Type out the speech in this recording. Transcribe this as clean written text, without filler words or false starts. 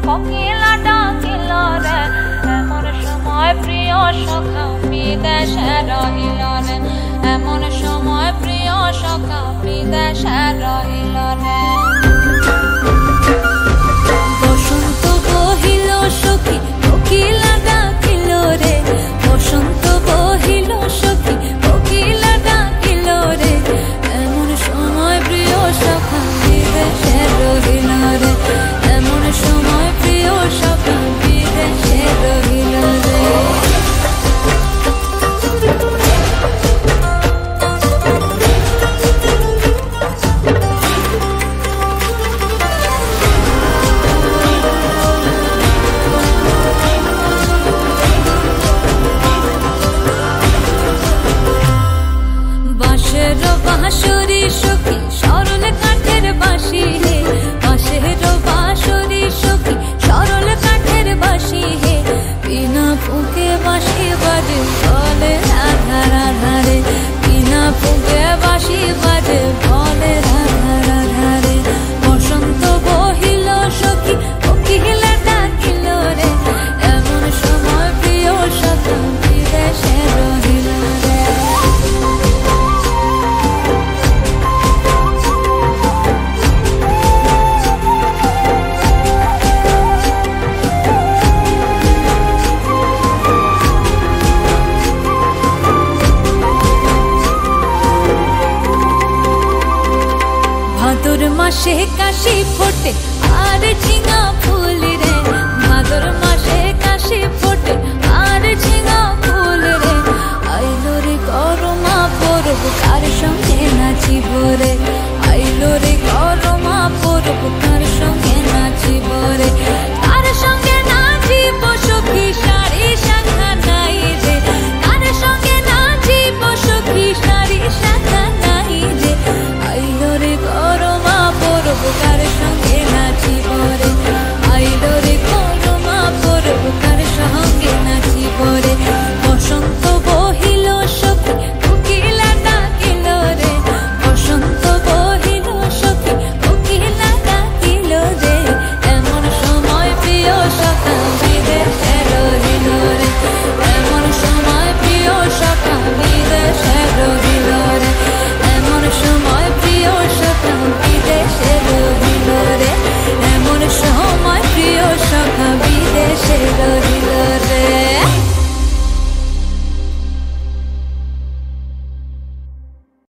কোকিলা ডাকিল রে এমন সময় প্রিয় সখা বিদেশে রহিল রে এমন সময় প্রিয় সখা বিদেশে রহিল রে বসন্ত বহিল সখী কোকিলা ডাকিল রে বসন্ত বহিল সখী কোকিলা ডাকিল রে এমন সময় প্রিয় সখা বিদেশে রহিল রে এমন সময় প্রিয় সখা বিদেশে রহিল রে বাঁশরি সখী সরল কাঠের বাঁশি হে বাঁশের বাঁশরি সখী সরল কাঠের বাঁশি হে বিনা ফুঁকে বাঁশি বাজে বলে রাধা রাধা রে বিনা ফুঁকে বাঁশি বাজে বলে রাধা রাধা রে বসন্ত বহিল সখী কোকিলা ডাকিল রে এমন সময় প্রিয় সখা বিদেশে রহিল রে ভাদর মাসে কাশি ফোটে